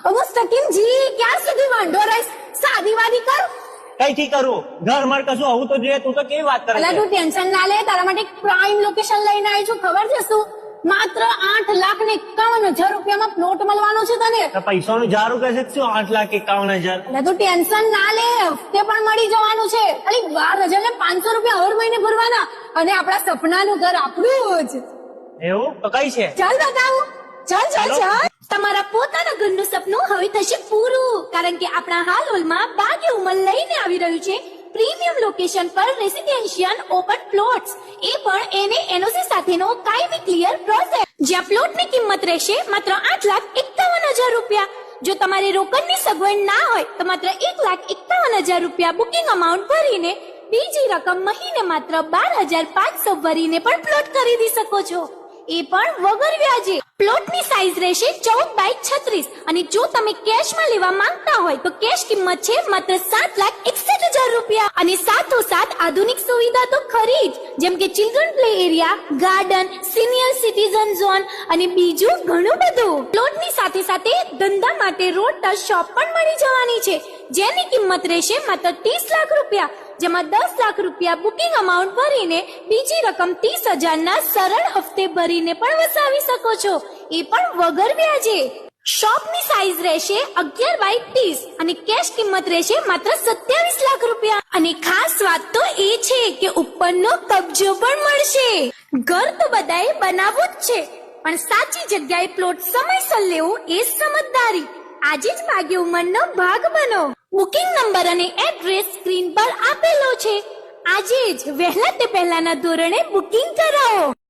मुस्तकिम जी ક્યાં સુધી વાંઢો રહીશ? સાદી વાદી કર. કઈથી કરું? ઘર માર કશું આવું તો જોઈએ. તું તો કેવી વાત કરે અલા છે? તું ટેન્શન ના લે, તારા માટે પ્રાઇમ લોકેશન લઈને આવી છું. ખબર છે શું? માત્ર 8,51,000 રૂપિયામાં પ્લોટ મળવાનો છે તને. પૈસાનું જારું કહે છે શું? 8,51,000. અલા તું ટેન્શન ના લે, હપ્તે પણ મળી જવાનું છે. ખાલી 12,500 રૂપિયા હર મહિને ભરવાના અને આપણા સપનાનું ઘર આપણું જ. એવું તો કઈ છે? ચાલ બતાવું. ચાલ ચાલ ચાલો. ચાલ. તમારા પોતાના ઘરનું સપનું હવે થશે પૂરું, કારણ કે આપણા હાલ હોલમાં ભાગ્ય ઉંમર લઈને આવી રહ્યું છે પ્રીમિયમ લોકેશન પર રેસિડેન્શિયલ ઓપન પ્લોટ્સ, એ પણ એનઓસી સાથેનો કાયમી ક્લિયર પ્રોસેસ, જ્યાં પ્લોટની કિંમત રહેશે માત્ર 8,51,000 રૂપિયા. જો તમારી રોકડની સગવડ ના હોય તો માત્ર 1,51,000 રૂપિયા બુકિંગ અમાઉન્ટ ભરીને બીજી રકમ મહિને માત્ર 12,500 ભરીને પણ પ્લોટ ખરીદી શકો છો, એ પણ વગર વ્યાજે. પ્લોટની સાઈઝ રહેશે 14x36 અને જો તમે કેશમાં લેવા માંગતા હોય તો કેશ કિંમત છે માત્ર 7,61,000 રૂપિયા. અને સાથોસાથ આધુનિક સુવિધા તો ખરી જ, જેમ કે children play area, garden, senior citizen zone અને બીજું ઘણું બધું. પ્લોટની સાથે સાથે ધંધા માટે રોડ ટચ શોપ પણ મળી જવાની છે, જેની કિંમત રહેશે માત્ર 30 લાખ રૂપિયા, જેમાં 10 લાખ રૂપિયા બુકિંગ અમાઉન્ટ ભરીને બીજી રકમ 30,000 ના સરળ હપ્તે ભરીને પણ વસાવી શકો છો, એ પણ વગર વ્યાજે. શોપની સાઈઝ રહેશે 11x30 અને કેશ કિંમત રહેશે માત્ર 27 લાખ રૂપિયા. અને ખાસ વાત તો એ છે કે ઉપરનો કબજો પણ મળશે. ઘર તો બધાએ બનાવવું જ છે, પણ સાચી જગ્યાએ પ્લોટ સમયસર લેવું એ સમજદારી. આજે જ ભાગ્ય ઉંમરનો ભાગ બનો. બુકિંગ નંબર અને એડ્રેસ સ્ક્રીન પર આપેલો છે. આજે જ વહેલા તે પહેલાના ધોરણે બુકિંગ કરાવો.